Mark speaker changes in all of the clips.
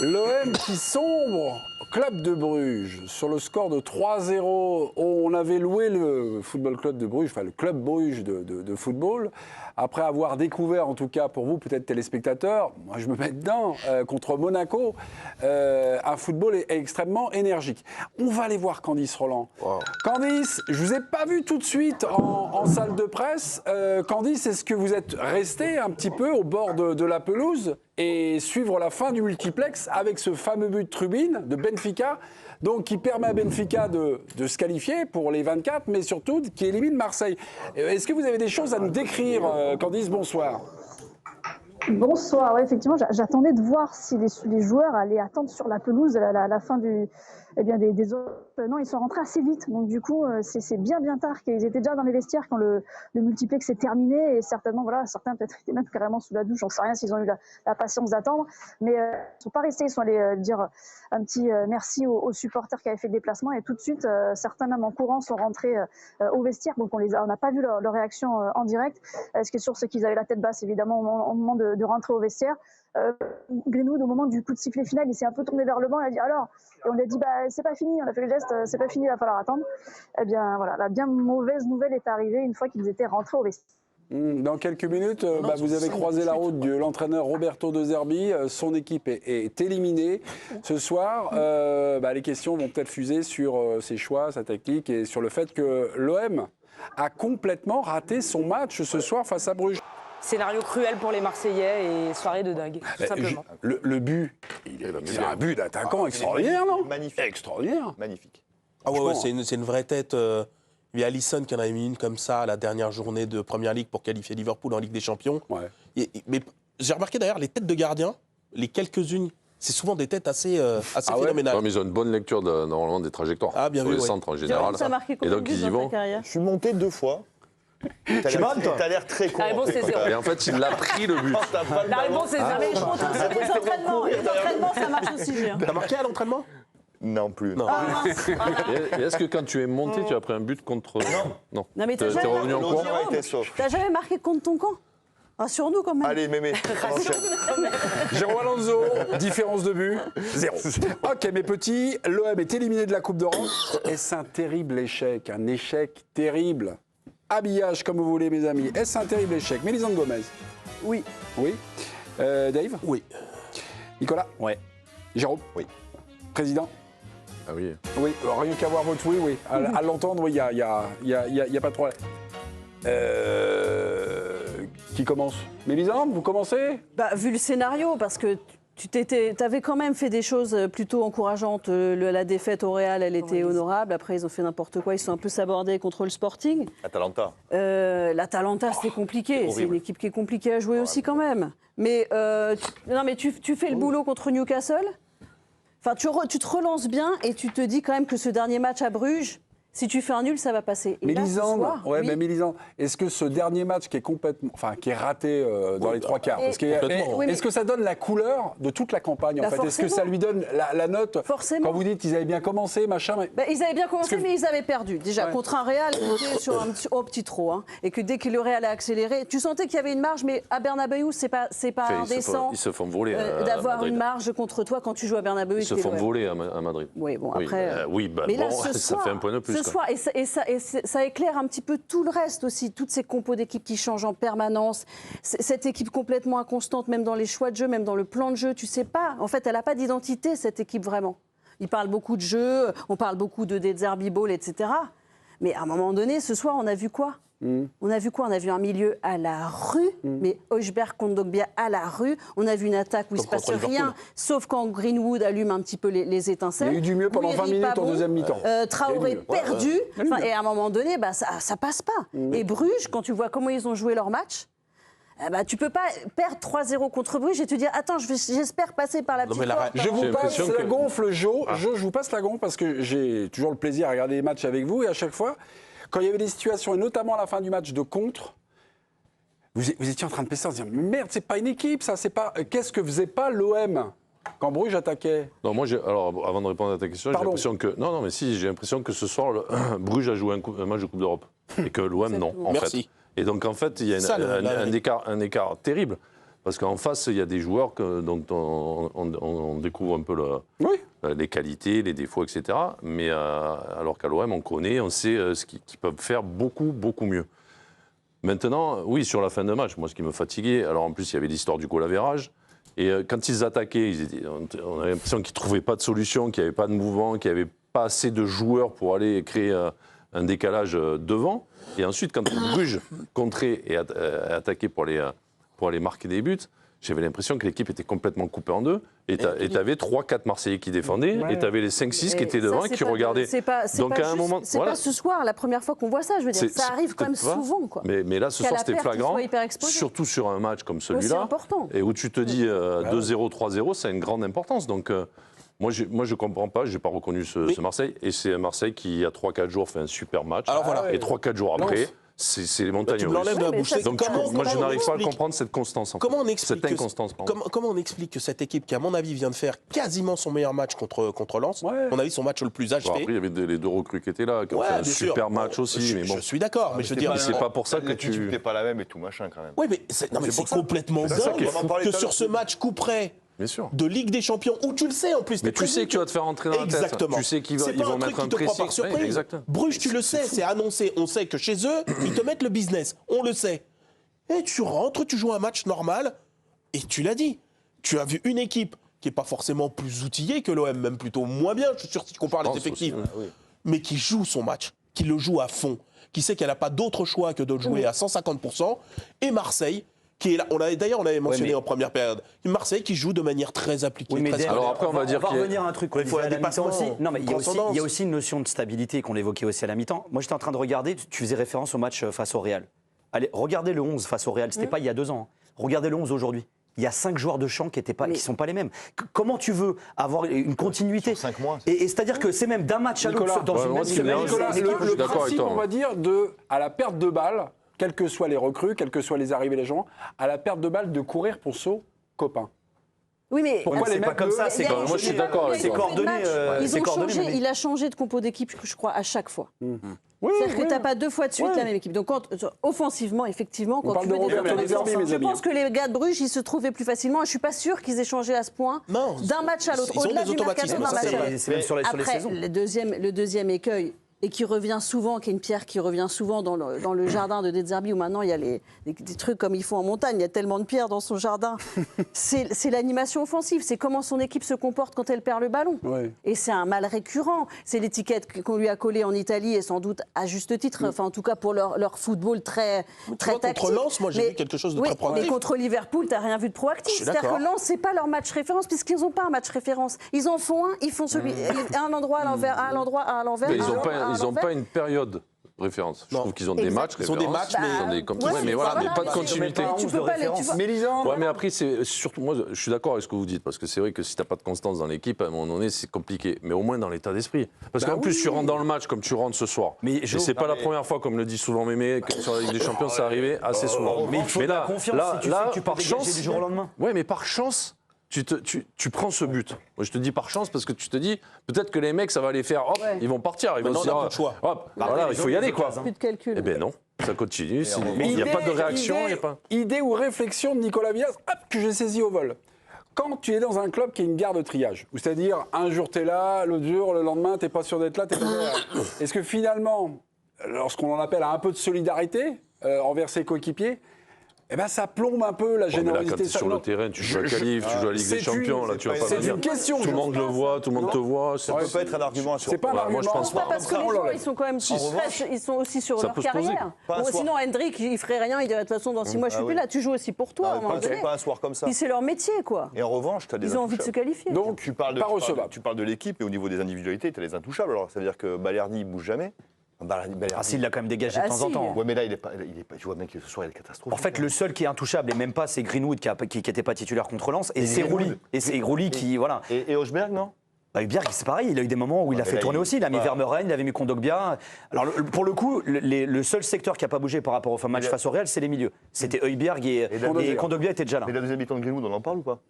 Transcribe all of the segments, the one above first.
Speaker 1: L'OM qui sombre, Club de Bruges, sur le score de 3-0. On avait loué le Football Club de Bruges, enfin le Club Bruges de football, après avoir découvert, en tout cas pour vous, peut-être téléspectateurs, moi je me mets dedans, contre Monaco, un football extrêmement énergique. On va aller voir Candice Roland. Wow. Candice, je vous ai pas vu tout de suite en salle de presse. Candice, est-ce que vous êtes resté un petit peu au bord de la pelouse et suivre la fin du multiplex avec ce fameux but de Trubin de Benfica, donc qui permet à Benfica de se qualifier pour les 24, mais surtout qui élimine Marseille. Est-ce que vous avez des choses à nous décrire, Candice? Bonsoir.
Speaker 2: Bonsoir, ouais, effectivement, j'attendais de voir si les joueurs allaient attendre sur la pelouse la fin des autres. Non, ils sont rentrés assez vite, donc du coup, c'est bien tard qu'ils étaient déjà dans les vestiaires quand le multiplex est terminé, et certainement, voilà, certains peut-être étaient même carrément sous la douche, j'en sais rien s'ils ont eu la patience d'attendre, mais ils ne sont pas restés, ils sont allés dire un petit merci aux supporters qui avaient fait le déplacement, et tout de suite, certains même en courant sont rentrés au vestiaire, donc on n'a pas vu leur réaction en direct. Ce qui est sûr, c'est qu'ils avaient la tête basse, évidemment, au moment de rentrer au vestiaire. Greenwood, au moment du coup de sifflet final, il s'est un peu tourné vers le banc, il a dit alors, et on lui a dit c'est pas fini, on a fait le geste, c'est pas fini, il va falloir attendre. Eh bien voilà, la bien mauvaise nouvelle est arrivée une fois qu'ils étaient rentrés au vestiaire.
Speaker 1: Dans quelques minutes, vous avez croisé la route de l'entraîneur Roberto De Zerbi. Son équipe est éliminée. Ce soir, les questions vont peut-être fuser sur ses choix, sa tactique et sur le fait que l'OM a complètement raté son match ce soir face à Bruges.
Speaker 3: Scénario cruel pour les Marseillais et soirée de dingue, tout simplement.
Speaker 1: Le but, c'est un but d'attaquant extraordinaire, non?
Speaker 4: Magnifique.
Speaker 1: Extraordinaire.
Speaker 4: Magnifique.
Speaker 5: Ah ouais, c'est une vraie tête. Il y a Alisson qui en a mis une comme ça à la dernière journée de Premier League pour qualifier Liverpool en Ligue des Champions. Ouais. Mais j'ai remarqué d'ailleurs, les têtes de gardiens, les quelques-unes, c'est souvent des têtes assez phénoménales.
Speaker 6: Non, mais ils ont une bonne lecture normalement des trajectoires sur les centres en général.
Speaker 3: Et donc ils y vont.
Speaker 4: Je suis monté 2 fois. T'as l'air très con.
Speaker 3: La réponse c'est 0.
Speaker 6: Et en fait, il a pris le but.
Speaker 3: La réponse c'est 0.
Speaker 7: Mais je monte aussi les entraînements. Les entraînements, ça marche aussi.
Speaker 5: T'as marqué à l'entraînement?
Speaker 4: Non plus.
Speaker 5: Non.
Speaker 6: Et est-ce que quand tu es monté, tu as pris un but contre...
Speaker 4: Non.
Speaker 7: Non, mais t'es
Speaker 6: revenu en cours?
Speaker 7: T'as jamais marqué contre ton camp? Rassure-nous quand même.
Speaker 4: Allez, mémé.
Speaker 1: Jérôme Alonso, différence de but, 0. Ok, mes petits, l'OM est éliminé de la Coupe d'Europe. Est-ce un terrible échec? Un échec terrible? Habillage comme vous voulez, mes amis. Est-ce un terrible échec? Mélisande Gomez?
Speaker 7: Oui.
Speaker 1: Oui. Dave?
Speaker 5: Oui.
Speaker 1: Nicolas?
Speaker 4: Ouais.
Speaker 1: Jérôme?
Speaker 4: Oui.
Speaker 1: Président?
Speaker 6: Ah oui.
Speaker 1: Oui, rien qu'à voir votre oui. À l'entendre, oui, il n'y a pas de problème. Qui commence? Mélisande, vous commencez?
Speaker 7: Vu le scénario, parce que tu avais quand même fait des choses plutôt encourageantes. La défaite au Real, elle était honorable. Après, ils ont fait n'importe quoi. Ils sont un peu sabordés contre le Sporting.
Speaker 4: Atalanta.
Speaker 7: L'Atalanta, c'était compliqué. C'est une équipe qui est compliquée à jouer aussi quand même. Mais, tu fais le boulot contre Newcastle. Enfin, tu te relances bien et tu te dis quand même que ce dernier match à Bruges, si tu fais un nul, ça va passer.
Speaker 1: Mélisande,
Speaker 7: oui.
Speaker 1: Mélisande, est-ce que ce dernier match qui est raté dans les 3 quarts, est-ce que ça donne la couleur de toute la campagne en fait? Est-ce que ça lui donne la note?
Speaker 7: Forcément.
Speaker 1: Quand vous dites qu'ils avaient bien commencé, machin.
Speaker 7: Ils avaient bien commencé, mais ils avaient perdu. Déjà, contre un Real, ils étaient sur un petit trot. Et que dès que le Real a accéléré, tu sentais qu'il y avait une marge, mais à Bernabéu, c'est pas indécent.
Speaker 6: Ils se font voler
Speaker 7: d'avoir une marge contre toi quand tu joues à Bernabéu.
Speaker 6: Ils se font voler à Madrid.
Speaker 7: Oui, bon, après.
Speaker 6: Mais là, ça fait un point de plus.
Speaker 7: Et ça éclaire un petit peu tout le reste aussi, toutes ces compos d'équipes qui changent en permanence, cette équipe complètement inconstante, même dans les choix de jeu, même dans le plan de jeu, tu sais pas. En fait, elle n'a pas d'identité, cette équipe, vraiment. Il parle beaucoup de jeu, on parle beaucoup de Zerbi Ball, etc. Mais à un moment donné, ce soir, on a vu quoi? On a vu quoi? On a vu un milieu à la rue, mais Højbjerg contre Dogbia à la rue. On a vu une attaque où il ne se passe rien, sauf quand Greenwood allume un petit peu les étincelles.
Speaker 1: Il y a eu du mieux pendant 20 minutes en deuxième mi-temps.
Speaker 7: Traoré perdu. Et à un moment donné, ça passe pas. Et Bruges, quand tu vois comment ils ont joué leur match, tu peux pas perdre 3-0 contre Bruges et te dire attends, j'espère passer par la petite porte.
Speaker 1: Je vous passe la gonfle, Jo. Je vous passe la gonfle parce que j'ai toujours le plaisir à regarder les matchs avec vous et à chaque fois, quand il y avait des situations, et notamment à la fin du match de contre, vous étiez en train de penser en disant merde, c'est pas une équipe, ça, c'est pas. Qu'est-ce que faisait pas l'OM quand Bruges attaquait?
Speaker 6: Non, moi, alors, avant de répondre à ta question, j'ai l'impression que. Non, mais si, j'ai l'impression que ce soir, Bruges a joué un match de Coupe d'Europe. Et que l'OM, non, en fait. Et donc, en fait, il y a un écart terrible. Parce qu'en face, il y a des joueurs dont on découvre un peu les qualités, les défauts, etc. Mais alors qu'à l'OM, on connaît, on sait ce qu'ils peuvent faire beaucoup, beaucoup mieux. Maintenant, oui, sur la fin de match, moi, ce qui me fatiguait, alors en plus, il y avait l'histoire du goal average. Et quand ils attaquaient, on avait l'impression qu'ils ne trouvaient pas de solution, qu'il n'y avait pas de mouvement, qu'il n'y avait pas assez de joueurs pour aller créer un décalage devant. Et ensuite, quand Bruges contrait et attaquait pour aller marquer des buts, j'avais l'impression que l'équipe était complètement coupée en deux. Et tu avais 3-4 Marseillais qui défendaient, et tu avais les 5-6 qui étaient devant et qui regardaient.
Speaker 7: Donc à un moment, c'est pas ce soir la première fois qu'on voit ça. Je veux dire, ça arrive quand même souvent, quoi.
Speaker 6: Mais là, ce soir, c'était flagrant, surtout sur un match comme celui-là, et où tu te dis 2-0, 3-0, ça a une grande importance. Donc moi, je ne comprends pas, je n'ai pas reconnu ce Marseille. Et c'est un Marseille qui, il y a 3-4 jours, fait un super match. Alors, voilà. Et 3-4 jours après, c'est les montagnes russes. Donc moi, je n'arrive pas à comprendre cette constance.
Speaker 5: Comment on explique
Speaker 6: cette inconstance,
Speaker 5: comment on explique que cette équipe, qui à mon avis vient de faire quasiment son meilleur match contre Lens, on a vu son match le plus achevé.
Speaker 6: Après, il y avait les 2 recrues qui étaient là, qui ont fait un super match aussi.
Speaker 5: Je suis d'accord, mais je veux dire,
Speaker 6: c'est pas pour ça que
Speaker 4: tu n'es pas la même et tout machin quand même.
Speaker 5: Oui, mais c'est complètement dingue que sur ce match coup près de Ligue des Champions, où tu le sais en plus.
Speaker 6: Mais tu sais que tu vas te faire rentrer dans la tête.
Speaker 5: Exactement.
Speaker 6: Tu sais qu'ils vont mettre un pressing.
Speaker 5: Bruges, tu le sais, c'est annoncé. On sait que chez eux, ils te mettent le business. On le sait. Et tu rentres, tu joues un match normal. Et tu l'as dit. Tu as vu une équipe qui n'est pas forcément plus outillée que l'OM, même plutôt moins bien, je suis sûr, si tu compares les effectifs. Mais qui joue son match, qui le joue à fond, qui sait qu'elle n'a pas d'autre choix que de le jouer à 150%. Et Marseille, qui est là, on l'avait mentionné en première période. Marseille qui joue de manière très appliquée.
Speaker 8: Oui,
Speaker 5: très
Speaker 6: alors après, on va dire
Speaker 8: revenir à un truc qu'on disait à la mi-temps aussi. Non, mais il y a aussi une notion de stabilité qu'on évoquait aussi à la mi-temps. Moi, j'étais en train de regarder, tu faisais référence au match face au Real. Allez, regardez le 11 face au Real, c'était pas il y a 2 ans. Regardez le 11 aujourd'hui. Il y a 5 joueurs de champ qui ne sont pas les mêmes. Comment tu veux avoir une continuité
Speaker 4: sur 5 mois.
Speaker 8: Et c'est-à-dire que c'est même d'un match à l'autre dans une même semaine.
Speaker 1: Le principe, on va dire, à la perte de balle, quels que soient les recrues, quels que soient les arrivées des gens, à la perte de balle, de courir pour son copain.
Speaker 7: Oui, mais
Speaker 8: pourquoi les mecs comme ça,
Speaker 6: moi je suis d'accord avec
Speaker 8: c'est coordonné.
Speaker 7: Il a changé de compo d'équipe, je crois, à chaque fois. C'est-à-dire que tu n'as pas 2 fois de suite la même équipe. Donc, offensivement, effectivement, quand tu veux je pense que les gars de Bruges, ils se trouvaient plus facilement. Je ne suis pas sûr qu'ils aient changé à ce point d'un match à l'autre. Au-delà du mercato, d'un match à l'autre. Après, le deuxième écueil, et qui revient souvent, qui est une pierre qui revient souvent dans le jardin de De Zerbi, où maintenant il y a des trucs comme ils font en montagne, il y a tellement de pierres dans son jardin. C'est l'animation offensive, c'est comment son équipe se comporte quand elle perd le ballon. Ouais. Et c'est un mal récurrent. C'est l'étiquette qu'on lui a collée en Italie, et sans doute à juste titre, enfin en tout cas pour leur football très tactique.
Speaker 5: Contre Lens, moi j'ai vu quelque chose de très proactif.
Speaker 7: Mais contre Liverpool, tu n'as rien vu de proactif. C'est-à-dire que Lens, ce n'est pas leur match référence, puisqu'ils n'ont pas un match référence. Ils en font un, ils font celui à un endroit, à l'envers.
Speaker 6: Ils n'ont pas une période référence. Je trouve qu'ils ont des matchs références.
Speaker 5: Ils ont des matchs,
Speaker 6: mais voilà, mais pas de continuité.
Speaker 1: Mais
Speaker 6: après, c'est surtout, moi, je suis d'accord avec ce que vous dites, parce que c'est vrai que si tu n'as pas de constance dans l'équipe, à un moment donné, c'est compliqué. Mais au moins dans l'état d'esprit. Parce qu'en plus, tu rentres dans le match comme tu rentres ce soir. Mais c'est pas la première fois, comme le dit souvent Mémé, que sur la Ligue des Champions, ça arrivait assez souvent.
Speaker 8: Mais il faut de la confiance si tu sais que tu pars chance du jour au lendemain.
Speaker 6: Ouais, mais par chance. Tu prends ce but. Moi, je te dis par chance parce que tu te dis peut-être que les mecs, ça va les faire, hop, ils vont partir. Ils vont se dire, hop, voilà, il faut y aller, quoi.
Speaker 7: Plus de calcul.
Speaker 6: Eh ben non, ça continue. Il n'y a pas de réaction.
Speaker 1: Idée ou réflexion de Nicolas Villas, que j'ai saisi au vol. Quand tu es dans un club qui est une gare de triage, c'est-à-dire un jour tu es là, l'autre jour, le lendemain, tu n'es pas sûr d'être là, est-ce que finalement, lorsqu'on en appelle à un peu de solidarité envers ses coéquipiers, eh ben ça plombe un peu la générosité.
Speaker 6: Là, quand tu es sur le terrain, tu joues à Qualif, tu joues à Ligue des Champions, là tu vas pas venir.
Speaker 1: C'est une question.
Speaker 6: Tout le monde le voit, tout le monde te voit.
Speaker 4: Ça ne peut pas être un argument.
Speaker 1: C'est pas un argument.
Speaker 6: Moi, je pense pas.
Speaker 7: Parce que les gens, ils sont quand même ils sont aussi sur leur carrière. Sinon, Hendrick, il ferait rien, il dirait de toute façon, dans 6 mois, je suis plus là. Tu joues aussi pour toi, à un moment donné.
Speaker 4: C'est pas un soir comme ça.
Speaker 7: Puis c'est leur métier, quoi.
Speaker 4: Et en revanche, tu as des
Speaker 7: Ils ont envie de se qualifier.
Speaker 1: Donc,
Speaker 4: tu parles de l'équipe, mais au niveau des individualités, tu as les intouchables. Alors, ça veut dire que Balerdi, il bouge jamais.
Speaker 8: S'il l'a quand même dégagé de temps en temps.
Speaker 4: Ouais, mais là, il est pas. Tu vois, mec, ce soir, il est catastrophique.
Speaker 8: En fait, le seul qui est intouchable, et même pas, c'est Greenwood qui n'était pas titulaire contre Lens, et c'est Rouli. Et c'est Rouli qui. Voilà.
Speaker 4: Et Hochberg, non?
Speaker 8: Hojbjerg, c'est pareil, il a eu des moments où il a fait tourner aussi. Il a mis Vermeuren, il avait mis Kondogbia. Alors, pour le coup, le seul secteur qui n'a pas bougé par rapport au match face au Real, c'est les milieux. C'était Hojbjerg et Kondogbia étaient déjà là.
Speaker 4: Et la deuxième mi-temps de Greenwood, on en parle ou pas?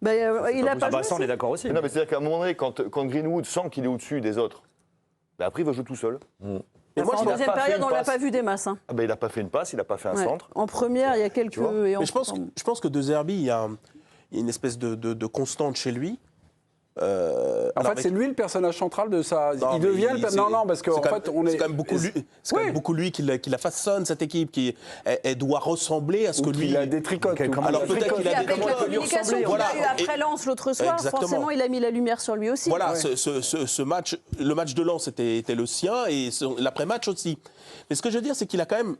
Speaker 7: Il a pas joué.
Speaker 8: Ça, on est d'accord aussi.
Speaker 4: Non, mais c'est-à-dire qu'à un moment donné, quand Greenwood sent qu'il est au-dessus des autres, après, il va jouer tout seul.
Speaker 5: Et moi,
Speaker 7: En
Speaker 5: je pense-
Speaker 7: deuxième
Speaker 4: pas fait
Speaker 7: période,
Speaker 4: une
Speaker 7: on l'a
Speaker 4: passe.
Speaker 7: pas vu des masses. Hein.
Speaker 4: Ah ben, il n'a pas fait une passe, il n'a pas fait un
Speaker 7: Ouais.
Speaker 4: centre.
Speaker 7: En première, il y a quelques.
Speaker 4: vois.
Speaker 7: et en-
Speaker 5: Mais je pense que De Zerbi, il y a une espèce de constante chez lui.
Speaker 1: En fait, c'est lui le personnage central de ça.
Speaker 5: Non,
Speaker 1: Il
Speaker 5: mais
Speaker 1: devient le.
Speaker 5: c'est-
Speaker 1: Non, non, parce qu'en
Speaker 5: c'est quand
Speaker 1: fait,
Speaker 5: même-
Speaker 1: on est.
Speaker 5: C'est quand même beaucoup lui, c'est quand même beaucoup lui qui la façonne, cette équipe. Elle doit ressembler à ce que lui.
Speaker 1: Il a des tricotes.
Speaker 5: Alors peut-être qu'il
Speaker 7: Et
Speaker 5: a
Speaker 7: avec
Speaker 5: des
Speaker 7: la
Speaker 5: tricotes.
Speaker 7: communication qu'il
Speaker 5: Voilà.
Speaker 7: a eue après Lens l'autre soir,
Speaker 5: Exactement.
Speaker 7: forcément, il a mis la lumière sur lui aussi.
Speaker 5: Voilà, ce match, le match de Lens était le sien et l'après-match aussi. Mais ce que je veux dire, c'est qu'il a quand même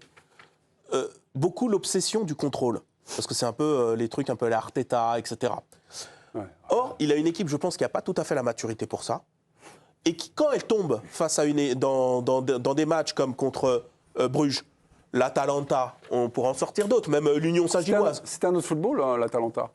Speaker 5: beaucoup l'obsession du contrôle. Parce que c'est un peu les trucs un peu à la Arteta, etc.
Speaker 1: Ouais.
Speaker 5: Or, il a une équipe, je pense, qui n'a pas tout à fait la maturité pour ça. Et qui, quand elle tombe face à dans des matchs comme contre Bruges, l'Atalanta, on pourra en sortir d'autres, même l'Union Saint-Gilloise.
Speaker 1: C'était un autre football, hein, l'Atalanta,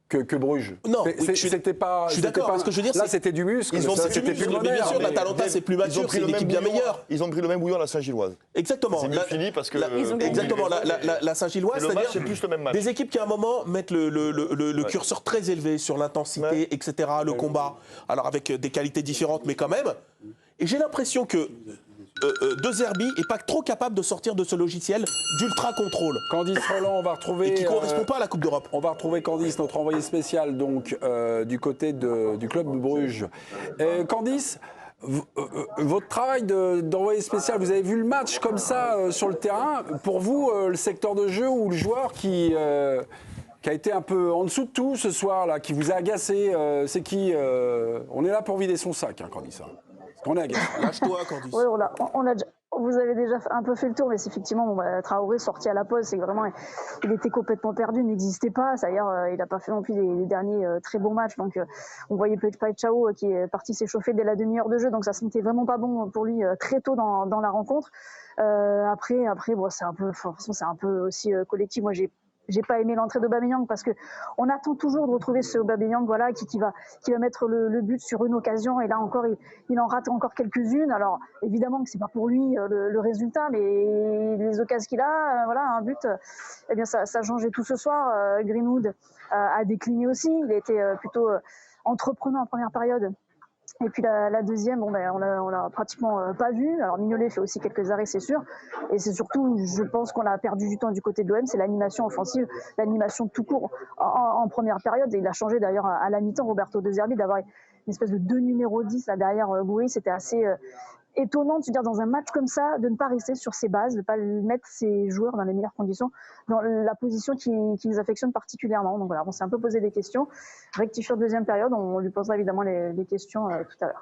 Speaker 1: que Bruges.
Speaker 5: Non,
Speaker 1: C'était pas.
Speaker 5: je suis d'accord,
Speaker 1: pas-
Speaker 5: parce que je veux dire,
Speaker 1: là,
Speaker 5: c'est-
Speaker 1: c'était du muscle.
Speaker 4: Ils ont
Speaker 1: ça,
Speaker 4: fait du
Speaker 1: c'était
Speaker 4: muscle,
Speaker 1: plus
Speaker 5: mais bien
Speaker 1: moderne.
Speaker 5: sûr,
Speaker 1: mais-
Speaker 5: l'Atalanta, c'est plus
Speaker 4: Ils ont
Speaker 5: mature,
Speaker 4: pris
Speaker 5: c'est
Speaker 4: le
Speaker 5: une
Speaker 4: même
Speaker 5: équipe bien
Speaker 4: bouillon.
Speaker 5: meilleure.
Speaker 4: Ils ont pris le même bouillon à la Saint-Gilloise.
Speaker 5: Exactement.
Speaker 4: C'est mieux fini parce que.
Speaker 7: Ils ont gagné.
Speaker 5: Exactement, la Saint-Gilloise,
Speaker 4: Et le match,
Speaker 5: c'est-à-dire
Speaker 4: c'est plus le même match.
Speaker 5: des équipes qui à un moment mettent le curseur très élevé sur l'intensité,
Speaker 4: Ouais.
Speaker 5: etc., le combat, alors avec des qualités différentes, mais quand même. Et j'ai l'impression que De Zerbi n'est pas trop capable de sortir de ce logiciel d'ultra-contrôle,
Speaker 1: Candice Roland, on va retrouver.
Speaker 5: et qui ne correspond pas à la Coupe d'Europe.
Speaker 1: On va retrouver Candice, notre envoyé spécial, donc du côté du club de Bruges. Candice, votre travail d'envoyé spécial, vous avez vu le match comme ça sur le terrain. Pour vous, le secteur de jeu ou le joueur qui a été un peu en dessous de tout ce soir, là, qui vous a agacé, c'est qui On est là pour vider son sac, hein, Candice. Parce qu'on est agacé.
Speaker 5: Lâche-toi, Candice.
Speaker 2: Oui, vous avez déjà un peu fait le tour, mais c'est effectivement, Traoré sorti à la pause, c'est que vraiment, il était complètement perdu, il n'existait pas. D'ailleurs, il n'a pas fait non plus les derniers très bons matchs. Donc, on voyait Chao qui est parti s'échauffer dès la demi-heure de jeu. Donc, ça sentait vraiment pas bon pour lui très tôt dans la rencontre. Après, bon, c'est un peu aussi collectif. Moi, j'ai pas aimé l'entrée d'Aubameyang parce que on attend toujours de retrouver ce Aubameyang, voilà, qui va mettre le but sur une occasion, et là encore il en rate encore quelques-unes. Alors évidemment que c'est pas pour lui le résultat, mais les occasions qu'il a, voilà, un but, eh bien ça a changé tout ce soir. Greenwood a décliné aussi, il a été plutôt entreprenant en première période. Et puis la deuxième, on l'a pratiquement pas vu. Alors Mignolet fait aussi quelques arrêts, c'est sûr. Et c'est surtout, je pense qu'on a perdu du temps du côté de l'OM, c'est l'animation offensive, l'animation tout court en première période. Et il a changé d'ailleurs à la mi-temps, Roberto De Zerbi, d'avoir une espèce de 2 numéro 10 là derrière Gouiri. C'était assez étonnant de se dire dans un match comme ça, de ne pas rester sur ses bases, de ne pas mettre ses joueurs dans les meilleures conditions, dans la position qui les affectionne particulièrement. Donc voilà, on s'est un peu posé des questions. Rectifier deuxième période, on lui posera évidemment les questions tout à l'heure.